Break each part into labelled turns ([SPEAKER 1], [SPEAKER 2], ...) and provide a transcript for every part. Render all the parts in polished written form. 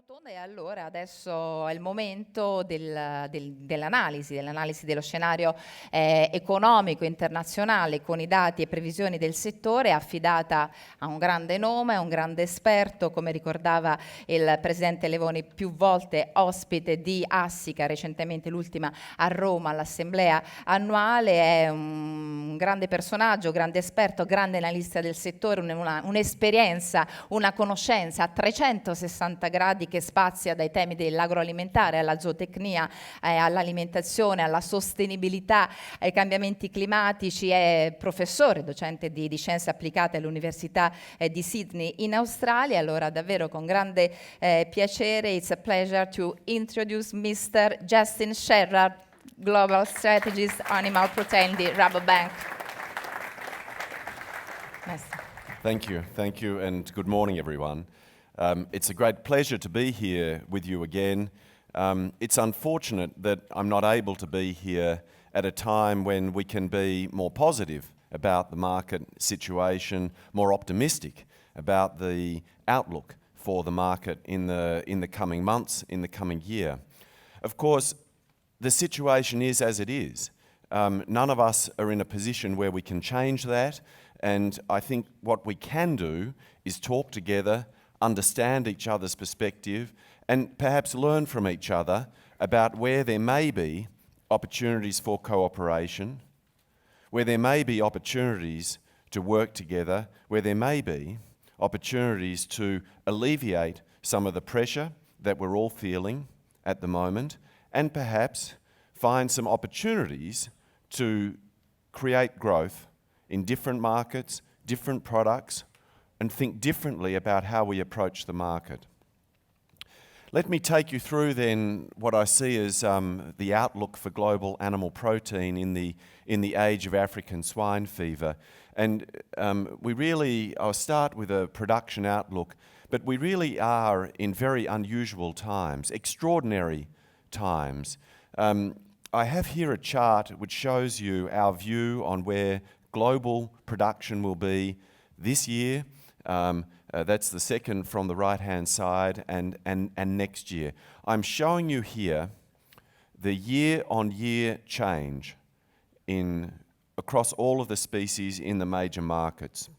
[SPEAKER 1] rotonda e allora adesso è il momento dell'analisi dello scenario economico internazionale con i dati e previsioni del settore, affidata a un grande nome, a un grande esperto, come ricordava il Presidente Levoni, più volte ospite di Assica, recentemente l'ultima a Roma all'assemblea annuale. È un grande personaggio, grande esperto, grande analista del settore, un'esperienza, una conoscenza a 360 gradi che spazia dai temi dell'agroalimentare alla zootecnia, all'alimentazione, alla sostenibilità, ai cambiamenti climatici. È professore, docente di scienze applicate all'Università di Sydney in Australia. Allora davvero con grande piacere, it's a pleasure to introduce Mr. Justin Sherrard, Global Strategist, Animal Protein di Rabobank. Nice.
[SPEAKER 2] Thank you, and good morning, everyone. It's a great pleasure to be here with you again. It's unfortunate that I'm not able to be here at a time when we can be more positive about the market situation, more optimistic about the outlook for the market in the coming months, in the coming year. Of course, the situation is as it is. None of us are in a position where we can change that, and I think what we can do is talk together, understand each other's perspective, and perhaps learn from each other about where there may be opportunities for cooperation, where there may be opportunities to work together, where there may be opportunities to alleviate some of the pressure that we're all feeling at the moment, and perhaps find some opportunities to create growth in different markets, different products, and think differently about how we approach the market. Let me take you through then what I see as the outlook for global animal protein in the age of African swine fever. And I'll start with a production outlook, but we really are in very unusual times, extraordinary times. I have here a chart which shows you our view on where global production will be this year. That's the second from the right-hand side, and next year. I'm showing you here the year-on-year change across all of the species in the major markets.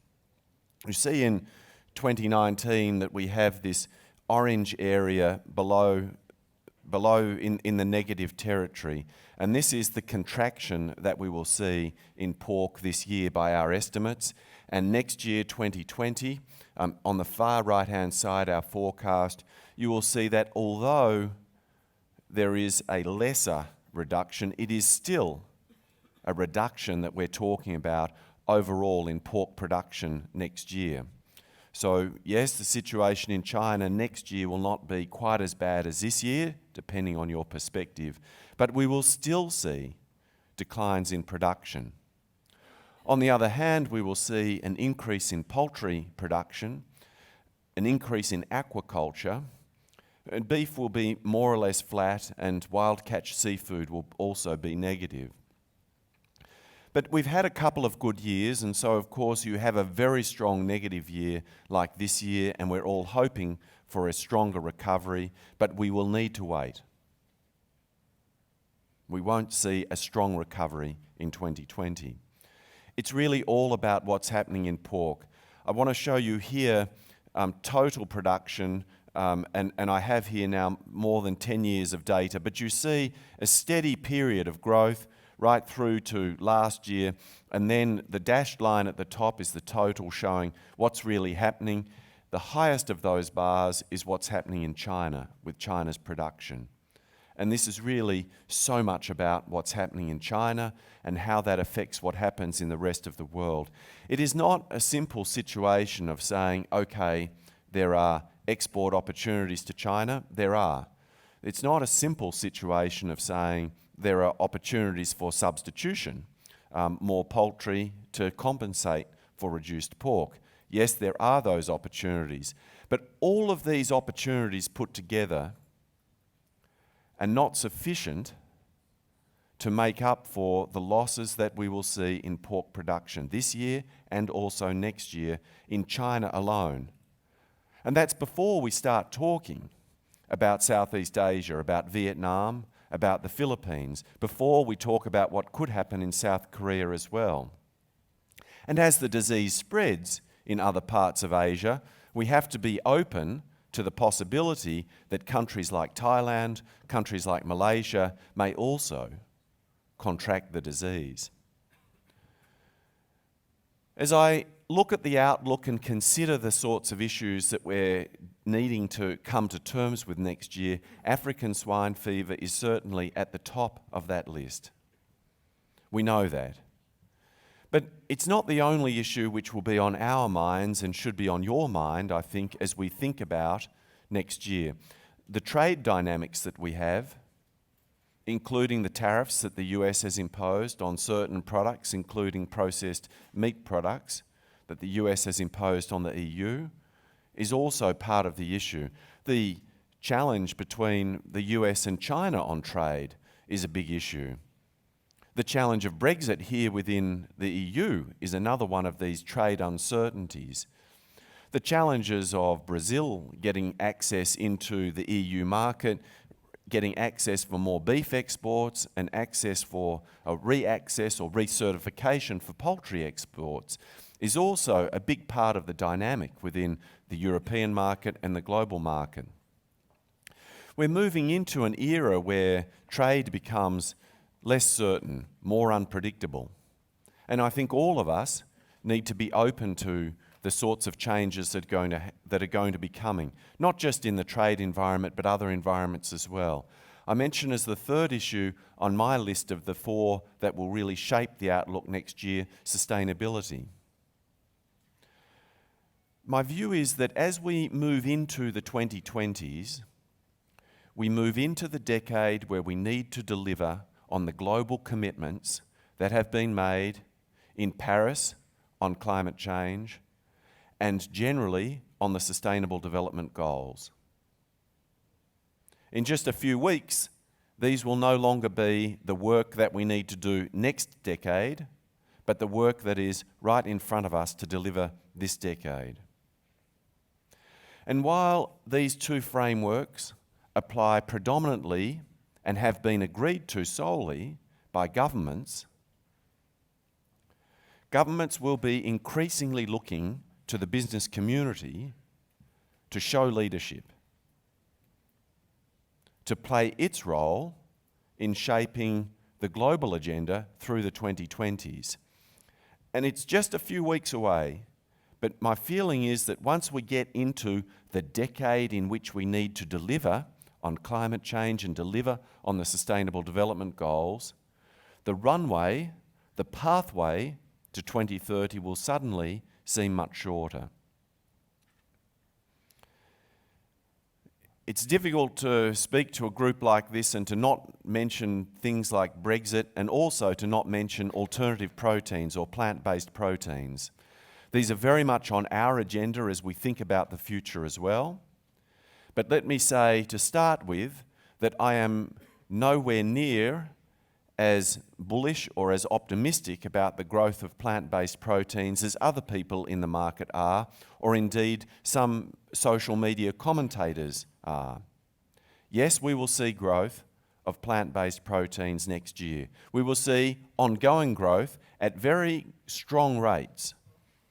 [SPEAKER 2] You see in 2019 that we have this orange area below in the negative territory, and this is the contraction that we will see in pork this year by our estimates. And next year, 2020, on the far right-hand side, our forecast, you will see that although there is a lesser reduction, it is still a reduction that we're talking about overall in pork production next year. So yes, the situation in China next year will not be quite as bad as this year, depending on your perspective, but we will still see declines in production. On the other hand, we will see an increase in poultry production, an increase in aquaculture, and beef will be more or less flat, and wild catch seafood will also be negative. But we've had a couple of good years, and so of course you have a very strong negative year like this year, and we're all hoping for a stronger recovery, but we will need to wait. We won't see a strong recovery in 2020. It's really all about what's happening in pork. I want to show you here total production, and I have here now more than 10 years of data, but you see a steady period of growth right through to last year, and then the dashed line at the top is the total showing what's really happening. The highest of those bars is what's happening in China, with China's production. And this is really so much about what's happening in China and how that affects what happens in the rest of the world. It is not a simple situation of saying, okay, there are export opportunities to China. There are. It's not a simple situation of saying there are opportunities for substitution, more poultry to compensate for reduced pork. Yes, there are those opportunities, but all of these opportunities put together are not sufficient to make up for the losses that we will see in pork production this year and also next year in China alone. And that's before we start talking about Southeast Asia, about Vietnam, about the Philippines, before we talk about what could happen in South Korea as well. And as the disease spreads in other parts of Asia, we have to be open to the possibility that countries like Thailand, countries like Malaysia may also contract the disease. As I look at the outlook and consider the sorts of issues that we're needing to come to terms with next year, African swine fever is certainly at the top of that list. We know that. But it's not the only issue which will be on our minds and should be on your mind, I think, as we think about next year. The trade dynamics that we have, including the tariffs that the US has imposed on certain products, including processed meat products, that the US has imposed on the EU, is also part of the issue. The challenge between the US and China on trade is a big issue. The challenge of Brexit here within the EU is another one of these trade uncertainties. The challenges of Brazil getting access into the EU market, getting access for more beef exports and access for a re-access or recertification for poultry exports is also a big part of the dynamic within the European market and the global market. We're moving into an era where trade becomes less certain, more unpredictable. And I think all of us need to be open to the sorts of changes that are going to be coming, not just in the trade environment, but other environments as well. I mention as the third issue on my list of the four that will really shape the outlook next year, sustainability. My view is that as we move into the 2020s, we move into the decade where we need to deliver on the global commitments that have been made in Paris on climate change and generally on the Sustainable Development Goals. In just a few weeks, these will no longer be the work that we need to do next decade, but the work that is right in front of us to deliver this decade. And while these two frameworks apply predominantly and have been agreed to solely by governments, governments will be increasingly looking to the business community to show leadership, to play its role in shaping the global agenda through the 2020s. And it's just a few weeks away, but my feeling is that once we get into the decade in which we need to deliver on climate change and deliver on the Sustainable Development Goals, the runway, the pathway to 2030 will suddenly seem much shorter. It's difficult to speak to a group like this and to not mention things like Brexit and also to not mention alternative proteins or plant-based proteins. These are very much on our agenda as we think about the future as well. But let me say, to start with, that I am nowhere near as bullish or as optimistic about the growth of plant-based proteins as other people in the market are, or indeed some social media commentators are. Yes, we will see growth of plant-based proteins next year. We will see ongoing growth at very strong rates,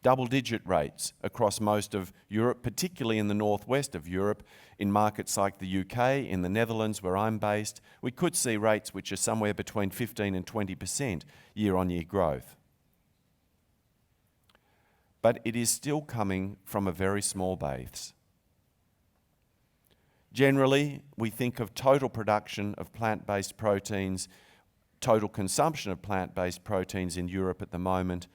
[SPEAKER 2] double-digit rates across most of Europe, particularly in the northwest of Europe, in markets like the UK, in the Netherlands where I'm based. We could see rates which are somewhere between 15 and 20% year-on-year growth. But it is still coming from a very small base. Generally, we think of total production of plant-based proteins, total consumption of plant-based proteins in Europe at the moment,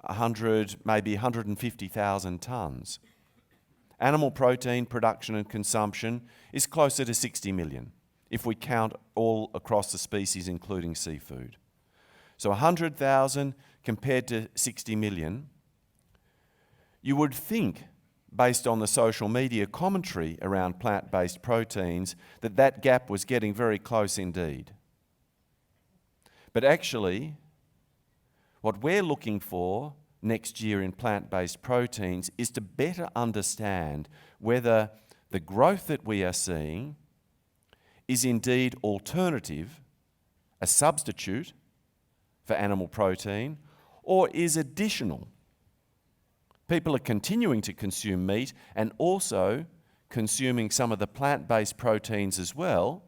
[SPEAKER 2] 100, maybe 150,000 tonnes. Animal protein production and consumption is closer to 60 million, if we count all across the species, including seafood. So 100,000 compared to 60 million. You would think, based on the social media commentary around plant-based proteins, that that gap was getting very close indeed. But actually, what we're looking for next year in plant-based proteins is to better understand whether the growth that we are seeing is indeed alternative, a substitute for animal protein, or is additional. People are continuing to consume meat and also consuming some of the plant-based proteins as well,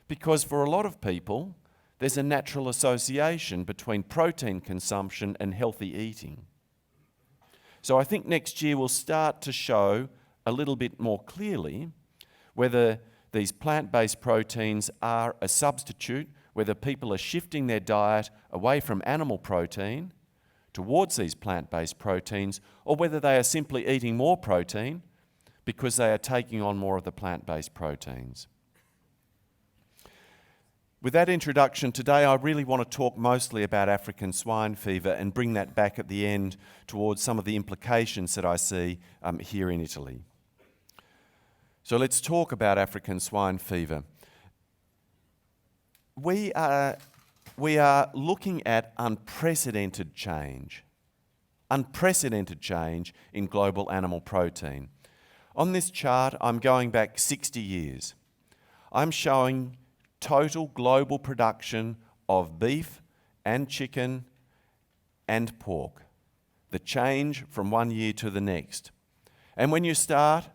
[SPEAKER 2] because for a lot of people, there's a natural association between protein consumption and healthy eating. So I think next year we'll start to show a little bit more clearly whether these plant-based proteins are a substitute, whether people are shifting their diet away from animal protein towards these plant-based proteins, or whether they are simply eating more protein because they are taking on more of the plant-based proteins. With that introduction today, I really want to talk mostly about African swine fever and bring that back at the end towards some of the implications that I see here in Italy. So let's talk about African swine fever. We are looking at unprecedented change in global animal protein. On this chart, I'm going back 60 years. I'm showing total global production of beef and chicken and pork, the change from one year to the next. And when you start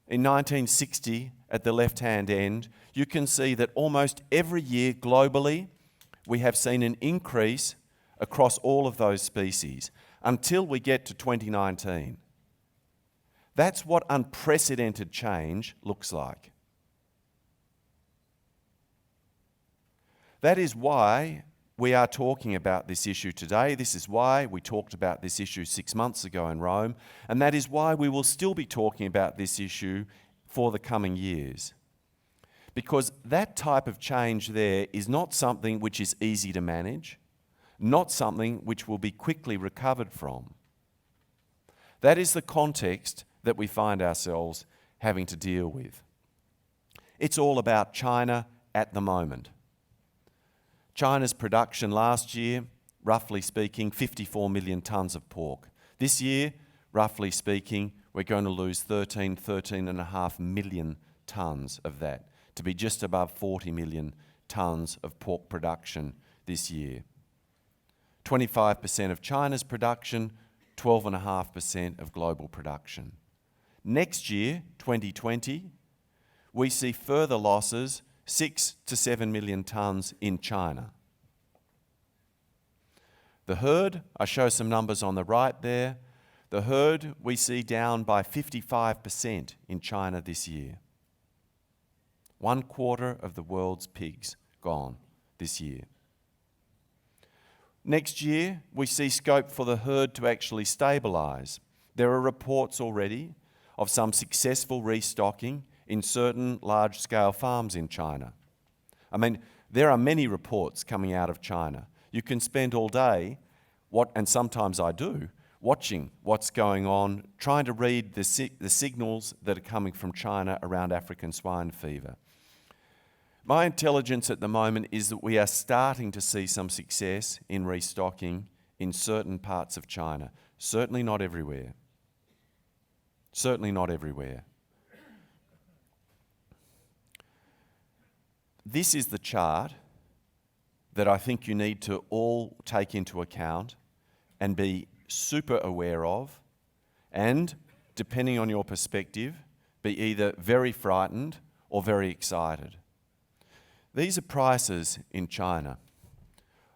[SPEAKER 2] in 1960 at the left-hand end, you can see that almost every year globally, we have seen an increase across all of those species until we get to 2019. That's what unprecedented change looks like. That is why we are talking about this issue today. This is why we talked about this issue 6 months ago in Rome, and that is why we will still be talking about this issue for the coming years. Because that type of change there is not something which is easy to manage, not something which will be quickly recovered from. That is the context that we find ourselves having to deal with. It's all about China at the moment. China's production last year, roughly speaking, 54 million tonnes of pork. This year, roughly speaking, we're going to lose 13.5 million tonnes of that, to be just above 40 million tonnes of pork production this year. 25% of China's production, 12.5% of global production. Next year, 2020, we see further losses, 6 to 7 million tonnes in China. The herd, I show some numbers on the right there. The herd we see down by 55% in China this year. 1/4 of the world's pigs gone this year. Next year, we see scope for the herd to actually stabilise. There are reports already of some successful restocking in certain large-scale farms in China. I mean, there are many reports coming out of China. You can spend all day, and sometimes I do, watching what's going on, trying to read the signals that are coming from China around African swine fever. My intelligence at the moment is that we are starting to see some success in restocking in certain parts of China. Certainly not everywhere. Certainly not everywhere. This is the chart that I think you need to all take into account and be super aware of, and, depending on your perspective, be either very frightened or very excited. These are prices in China.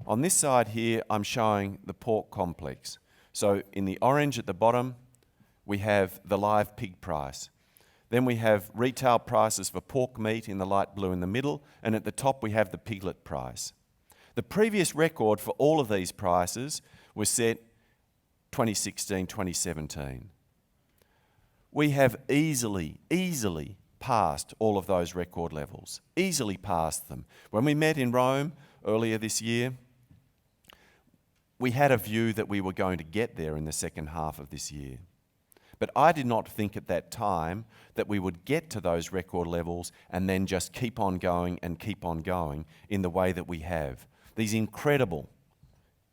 [SPEAKER 2] On this side here, I'm showing the pork complex. So in the orange at the bottom, we have the live pig price. Then we have retail prices for pork meat in the light blue in the middle, and at the top we have the piglet price. The previous record for all of these prices was set 2016, 2017. We have easily passed all of those record levels, easily passed them. When we met in Rome earlier this year, we had a view that we were going to get there in the second half of this year. But I did not think at that time that we would get to those record levels and then just keep on going in the way that we have. These incredible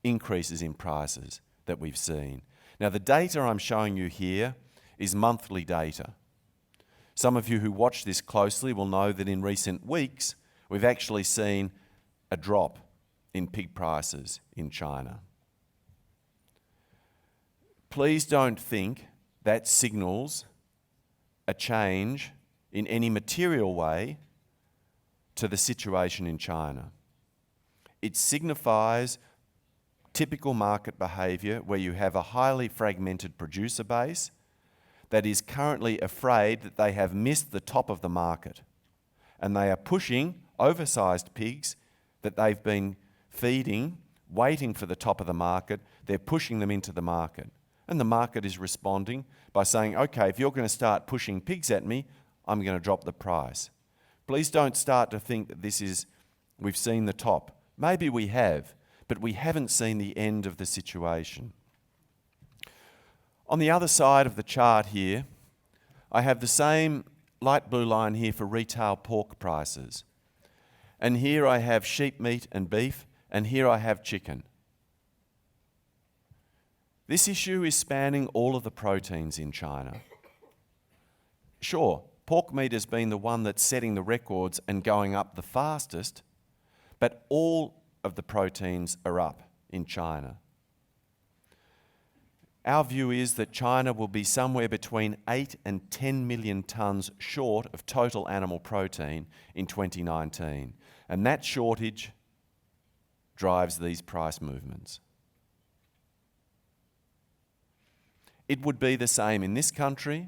[SPEAKER 2] increases in prices that we've seen. Now, the data I'm showing you here is monthly data. Some of you who watch this closely will know that in recent weeks, we've actually seen a drop in pig prices in China. Please don't think that signals a change in any material way to the situation in China. It signifies typical market behaviour where you have a highly fragmented producer base that is currently afraid that they have missed the top of the market, and they are pushing oversized pigs that they've been feeding, waiting for the top of the market. They're pushing them into the market, and the market is responding by saying, okay, if you're going to start pushing pigs at me, I'm going to drop the price. Please don't start to think that we've seen the top. Maybe we have, but we haven't seen the end of the situation. On the other side of the chart here, I have the same light blue line here for retail pork prices. And here I have sheep meat and beef, and here I have chicken. This issue is spanning all of the proteins in China. Sure, pork meat has been the one that's setting the records and going up the fastest, but all of the proteins are up in China. Our view is that China will be somewhere between 8 and 10 million tonnes short of total animal protein in 2019. And that shortage drives these price movements. It would be the same in this country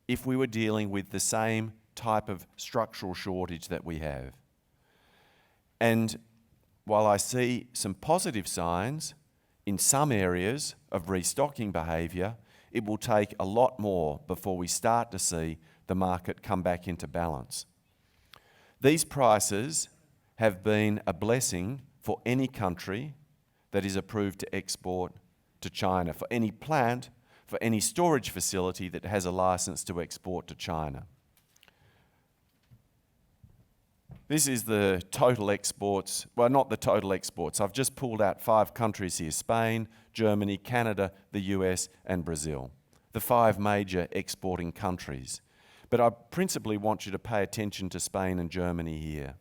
[SPEAKER 2] if we were dealing with the same type of structural shortage that we have. And while I see some positive signs in some areas of restocking behaviour, it will take a lot more before we start to see the market come back into balance. These prices have been a blessing for any country that is approved to export to China, for any plant, for any storage facility that has a license to export to China. This is the total exports, well, not the total exports. I've just pulled out 5 countries here: Spain, Germany, Canada, the US, and Brazil, the 5 major exporting countries. But I principally want you to pay attention to Spain and Germany here.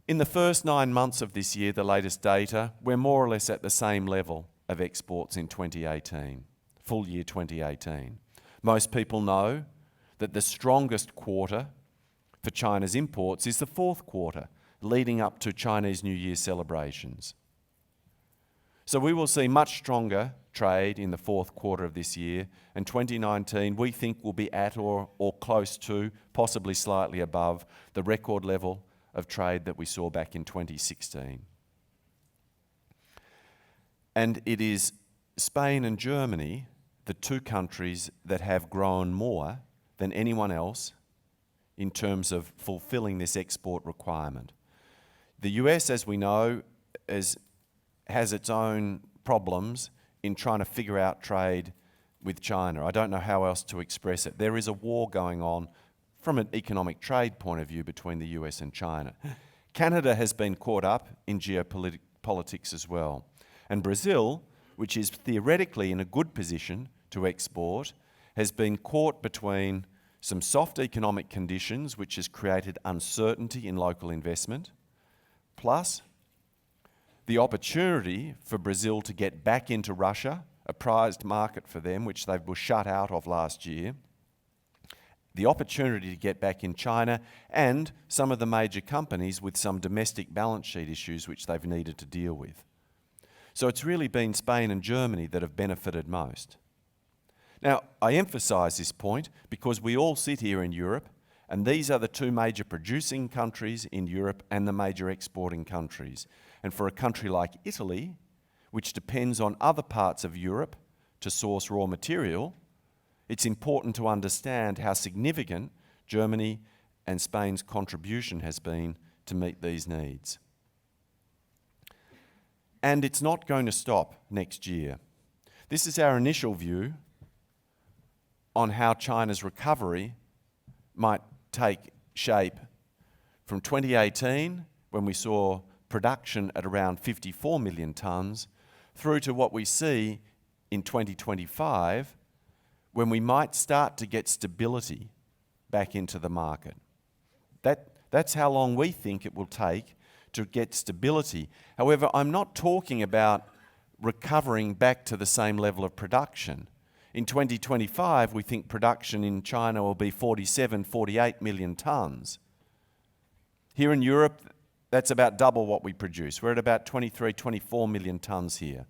[SPEAKER 2] In the first 9 months of this year, the latest data, we're more or less at the same level of exports in 2018, full year 2018. Most people know that the strongest quarter for China's imports is the 4th quarter, leading up to Chinese New Year celebrations. So we will see much stronger trade in the 4th quarter of this year, and 2019 we think will be at or close to, possibly slightly above, the record level of trade that we saw back in 2016. And it is Spain and Germany, the 2 countries that have grown more than anyone else in terms of fulfilling this export requirement. The US, as we know, has its own problems in trying to figure out trade with China. I don't know how else to express it. There is a war going on from an economic trade point of view between the US and China. Canada has been caught up in geopolitics as well. And Brazil, which is theoretically in a good position to export, has been caught between some soft economic conditions, which has created uncertainty in local investment, plus the opportunity for Brazil to get back into Russia, a prized market for them, which they were shut out of last year, the opportunity to get back in China, and some of the major companies with some domestic balance sheet issues which they've needed to deal with. So it's really been Spain and Germany that have benefited most. Now, I emphasise this point because we all sit here in Europe, and these are the 2 major producing countries in Europe and the major exporting countries. And for a country like Italy, which depends on other parts of Europe to source raw material, it's important to understand how significant Germany and Spain's contribution has been to meet these needs. And it's not going to stop next year. This is our initial view on how China's recovery might take shape from 2018, when we saw production at around 54 million tonnes, through to what we see in 2025, when we might start to get stability back into the market. That's how long we think it will take to get stability. However, I'm not talking about recovering back to the same level of production. In 2025, we think production in China will be 47, 48 million tonnes. Here in Europe, that's about double what we produce. We're at about 23, 24 million tonnes here.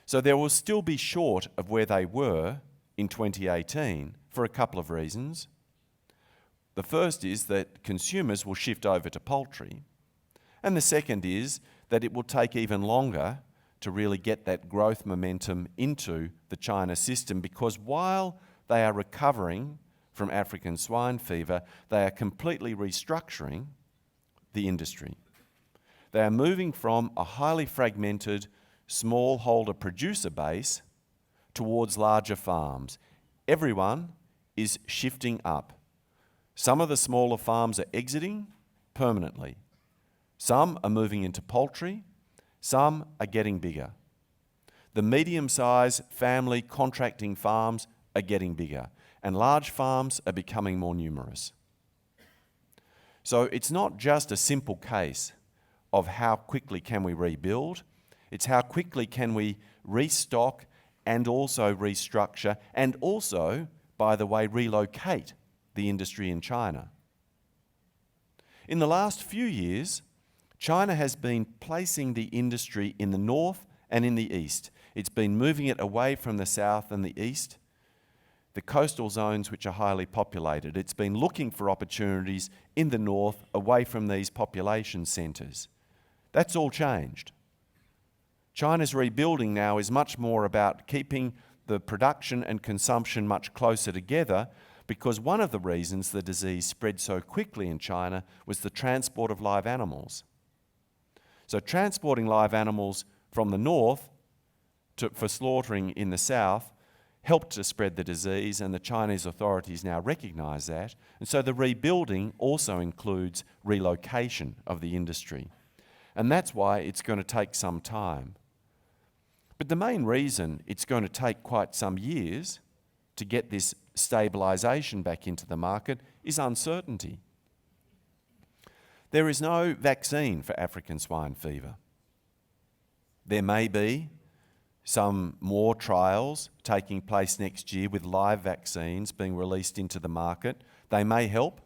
[SPEAKER 2] So they will still be short of where they were in 2018 for a couple of reasons. The first is that consumers will shift over to poultry. And the second is that it will take even longer to really get that growth momentum into the China system, because while they are recovering from African swine fever, they are completely restructuring the industry. They are moving from a highly fragmented smallholder producer base towards larger farms. Everyone is shifting up. Some of the smaller farms are exiting permanently. Some are moving into poultry. Some are getting bigger. The medium-sized family contracting farms are getting bigger, and large farms are becoming more numerous. So it's not just a simple case of how quickly can we rebuild, it's how quickly can we restock and also restructure and also, by the way, relocate the industry in China. In the last few years, China has been placing the industry in the north and in the east. It's been moving it away from the south and the east, the coastal zones which are highly populated. It's been looking for opportunities in the north, away from these population centres. That's all changed. China's rebuilding now is much more about keeping the production and consumption much closer together, because one of the reasons the disease spread so quickly in China was the transport of live animals. So transporting live animals from the north for slaughtering in the south helped to spread the disease, and the Chinese authorities now recognise that. And so the rebuilding also includes relocation of the industry. And that's why it's going to take some time. But the main reason it's going to take quite some years to get this stabilisation back into the market is uncertainty. There is no vaccine for African swine fever. There may be some more trials taking place next year with live vaccines being released into the market. They may help,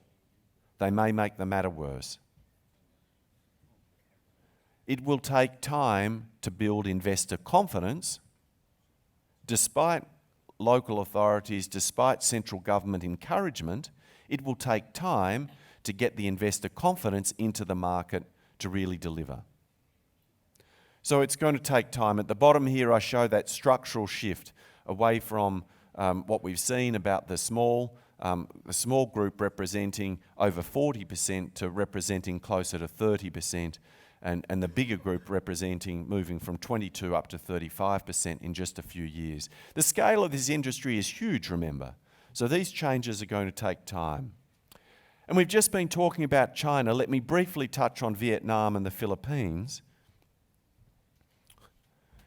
[SPEAKER 2] they may make the matter worse. It will take time to build investor confidence, despite local authorities, despite central government encouragement. It will take time to get the investor confidence into the market to really deliver. So it's going to take time. At the bottom here, I show that structural shift away from what we've seen about the small group representing over 40% to representing closer to 30%, and the bigger group moving from 22 up to 35% in just a few years. The scale of this industry is huge, remember. So these changes are going to take time. And we've just been talking about China. Let me briefly touch on Vietnam and the Philippines.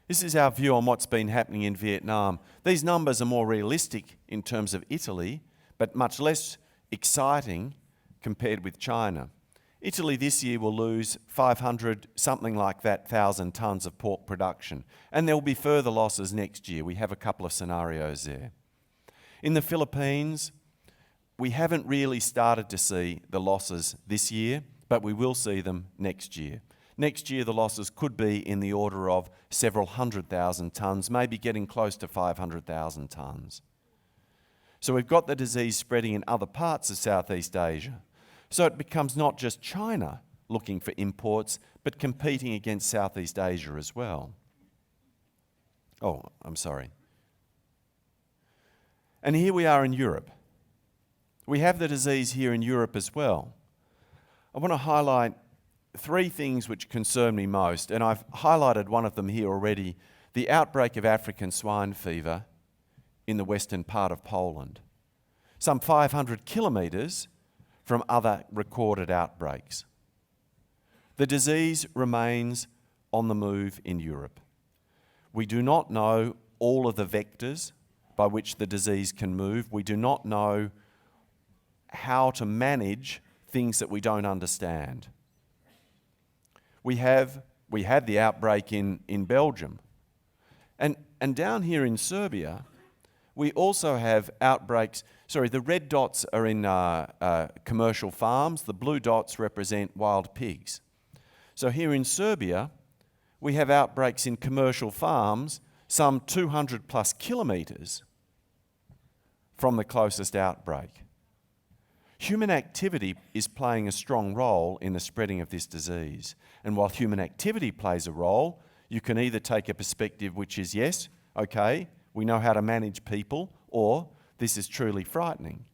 [SPEAKER 2] This is our view on what's been happening in Vietnam. These numbers are more realistic in terms of Italy, but much less exciting compared with China. Italy this year will lose 500, something like that, 1,000 tonnes of pork production. And there will be further losses next year. We have a couple of scenarios there. In the Philippines, we haven't really started to see the losses this year, but we will see them next year. Next year, the losses could be in the order of several 100,000 tonnes, maybe getting close to 500,000 tonnes. So we've got the disease spreading in other parts of Southeast Asia. So it becomes not just China looking for imports, but competing against Southeast Asia as well. Oh, I'm sorry. And here we are in Europe. We have the disease here in Europe as well. I want to highlight three things which concern me most, and I've highlighted one of them here already: the outbreak of African swine fever in the western part of Poland, some 500 kilometres from other recorded outbreaks. The disease remains on the move in Europe. We do not know all of the vectors by which the disease can move. We do not know how to manage things that we don't understand. We had the outbreak in Belgium. And down here in Serbia, we also have outbreaks. Sorry, the red dots are in commercial farms. The blue dots represent wild pigs. So here in Serbia, we have outbreaks in commercial farms some 200 plus kilometres from the closest outbreak. Human activity is playing a strong role in the spreading of this disease. And while human activity plays a role, you can either take a perspective which is, yes, okay, we know how to manage people, or this is truly frightening.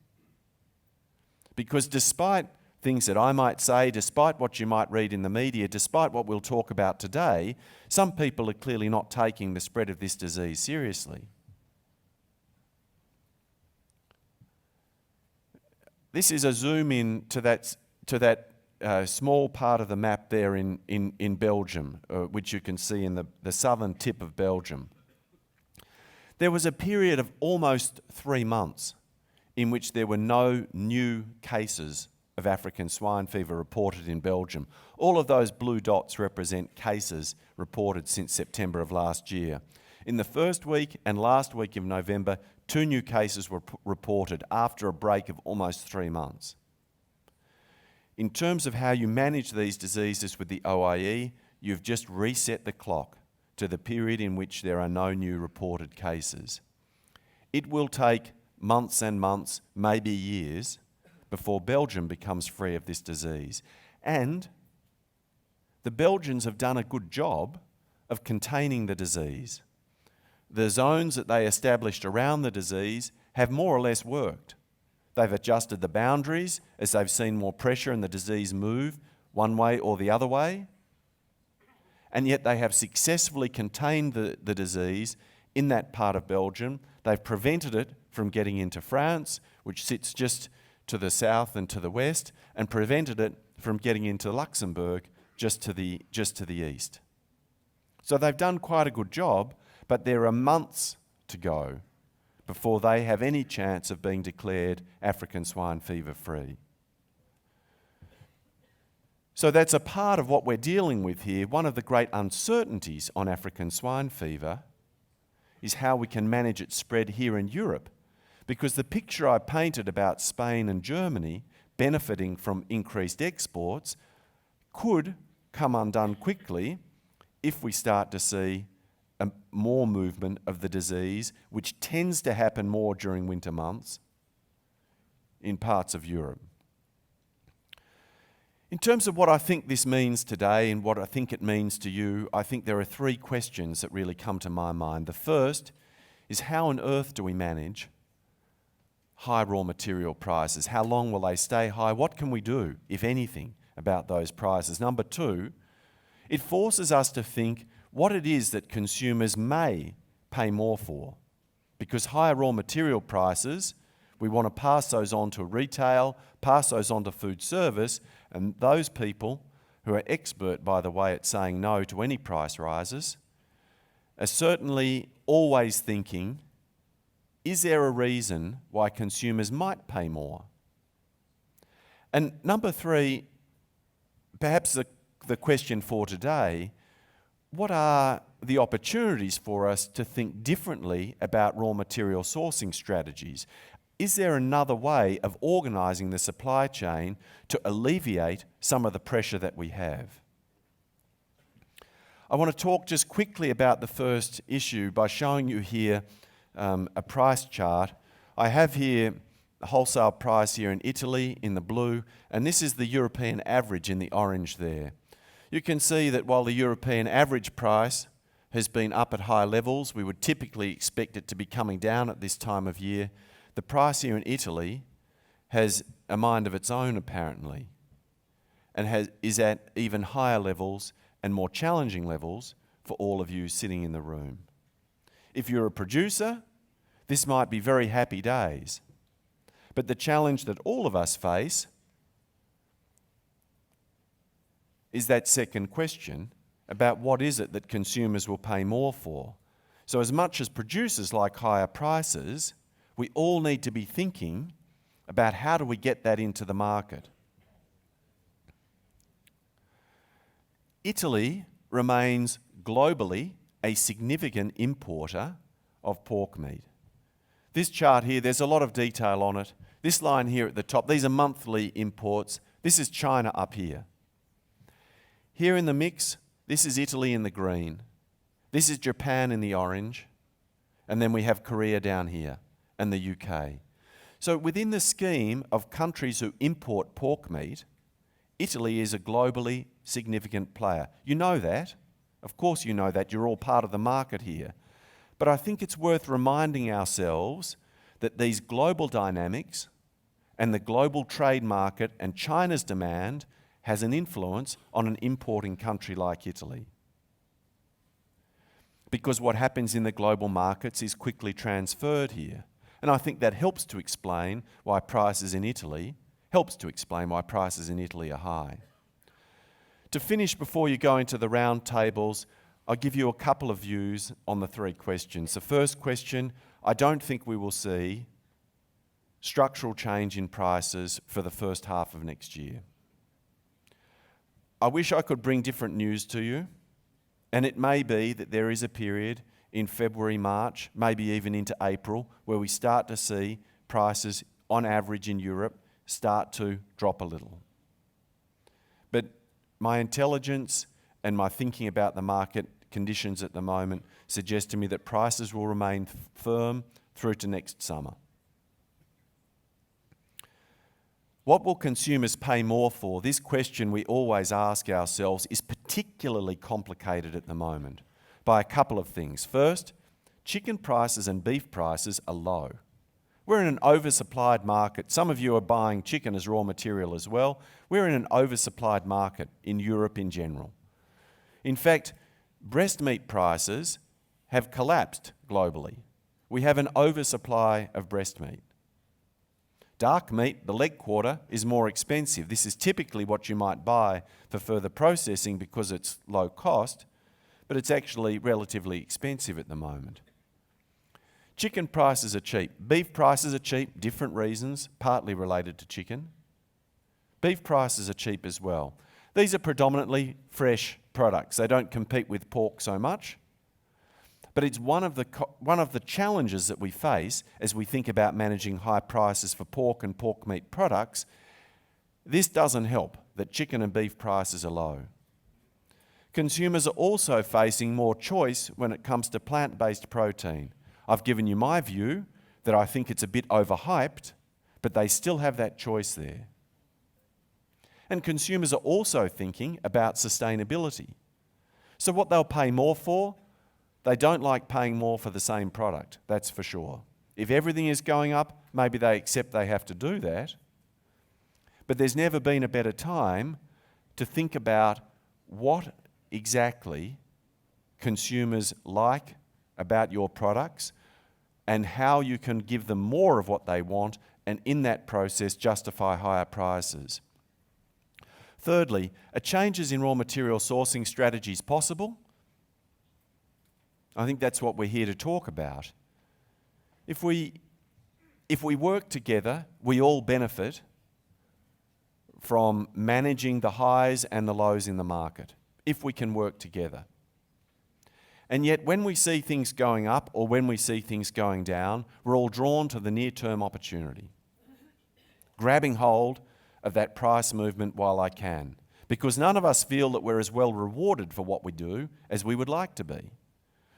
[SPEAKER 2] Because despite things that I might say, despite what you might read in the media, despite what we'll talk about today, some people are clearly not taking the spread of this disease seriously. This is a zoom in to that small part of the map there in Belgium, which you can see in the southern tip of Belgium. There was a period of almost 3 months in which there were no new cases of African swine fever reported in Belgium. All of those blue dots represent cases reported since September of last year. In the first week and last week of November, 2 new cases were reported after a break of almost 3 months. In terms of how you manage these diseases with the OIE, you've just reset the clock to the period in which there are no new reported cases. It will take months and months, maybe years, before Belgium becomes free of this disease. And the Belgians have done a good job of containing the disease. The zones that they established around the disease have more or less worked. They've adjusted the boundaries as they've seen more pressure and the disease move one way or the other way. And yet they have successfully contained the disease in that part of Belgium. They've prevented it from getting into France, which sits just to the south and to the west, and prevented it from getting into Luxembourg, just to the east. So they've done quite a good job, but there are months to go before they have any chance of being declared African swine fever free. So that's a part of what we're dealing with here. One of the great uncertainties on African swine fever is how we can manage its spread here in Europe, because the picture I painted about Spain and Germany benefiting from increased exports could come undone quickly if we start to see more movement of the disease, which tends to happen more during winter months in parts of Europe. In terms of what I think this means today and what I think it means to you, I think there are 3 questions that really come to my mind. The first is, how on earth do we manage high raw material prices? How long will they stay high? What can we do, if anything, about those prices? Number 2, it forces us to think what it is that consumers may pay more for. Because higher raw material prices, we want to pass those on to retail, pass those on to food service, and those people who are expert, by the way, at saying no to any price rises, are certainly always thinking, is there a reason why consumers might pay more? And number 3, perhaps the question for today, what are the opportunities for us to think differently about raw material sourcing strategies? Is there another way of organising the supply chain to alleviate some of the pressure that we have? I want to talk just quickly about the first issue by showing you here a price chart. I have here the wholesale price here in Italy in the blue, and this is the European average in the orange there. You can see that while the European average price has been up at high levels, we would typically expect it to be coming down at this time of year. The price here in Italy has a mind of its own, apparently, and is at even higher levels and more challenging levels for all of you sitting in the room. If you're a producer, this might be very happy days. But the challenge that all of us face is that second question about what is it that consumers will pay more for. So as much as producers like higher prices, we all need to be thinking about how do we get that into the market. Italy remains globally a significant importer of pork meat. This chart here, there's a lot of detail on it. This line here at the top, these are monthly imports. This is China up here. Here in the mix, this is Italy in the green. This is Japan in the orange. And then we have Korea down here and the UK. So within the scheme of countries who import pork meat, Italy is a globally significant player. You know that. Of course you know that. You're all part of the market here. But I think it's worth reminding ourselves that these global dynamics and the global trade market and China's demand has an influence on an importing country like Italy. Because what happens in the global markets is quickly transferred here. And I think that helps to explain why prices in Italy are high. To finish, before you go into the round tables, I'll give you a couple of views on the three questions. The first question, I don't think we will see structural change in prices for the first half of next year. I wish I could bring different news to you, and it may be that there is a period in February, March, maybe even into April, where we start to see prices on average in Europe start to drop a little. But my intelligence and my thinking about the market conditions at the moment suggest to me that prices will remain firm through to next summer. What will consumers pay more for? This question we always ask ourselves is particularly complicated at the moment by a couple of things. First, chicken prices and beef prices are low. We're in an oversupplied market. Some of you are buying chicken as raw material as well. We're in an oversupplied market in Europe in general. In fact, breast meat prices have collapsed globally. We have an oversupply of breast meat. Dark meat, the leg quarter, is more expensive. This is typically what you might buy for further processing because it's low cost, but it's actually relatively expensive at the moment. Chicken prices are cheap. Beef prices are cheap, different reasons, partly related to chicken. Beef prices are cheap as well. These are predominantly fresh products. They don't compete with pork so much. But it's one of the challenges that we face as we think about managing high prices for pork and pork meat products. This doesn't help that chicken and beef prices are low. Consumers are also facing more choice when it comes to plant-based protein. I've given you my view that I think it's a bit overhyped, but they still have that choice there. And consumers are also thinking about sustainability. So what they'll pay more for, they don't like paying more for the same product, that's for sure. If everything is going up, maybe they accept they have to do that. But there's never been a better time to think about what exactly consumers like about your products and how you can give them more of what they want and in that process justify higher prices. Thirdly, are changes in raw material sourcing strategies possible? I think that's what we're here to talk about. If we work together, we all benefit from managing the highs and the lows in the market, if we can work together. And yet when we see things going up or when we see things going down, we're all drawn to the near-term opportunity, grabbing hold of that price movement while I can, because none of us feel that we're as well rewarded for what we do as we would like to be.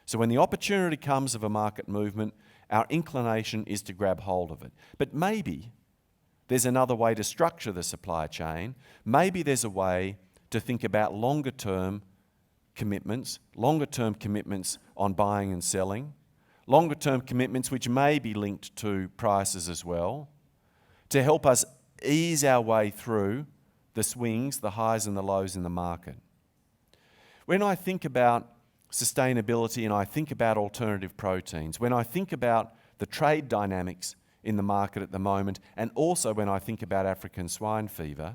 [SPEAKER 2] So when the opportunity comes of a market movement, our inclination is to grab hold of it. But maybe there's another way to structure the supply chain. Maybe there's a way to think about longer-term commitments on buying and selling, longer-term commitments which may be linked to prices as well, to help us ease our way through the swings, the highs and the lows in the market. When I think about sustainability and I think about alternative proteins, when I think about the trade dynamics in the market at the moment, and also when I think about African swine fever,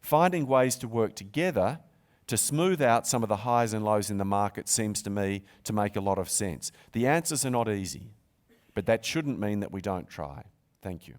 [SPEAKER 2] finding ways to work together to smooth out some of the highs and lows in the market seems to me to make a lot of sense. The answers are not easy, but that shouldn't mean that we don't try. Thank you.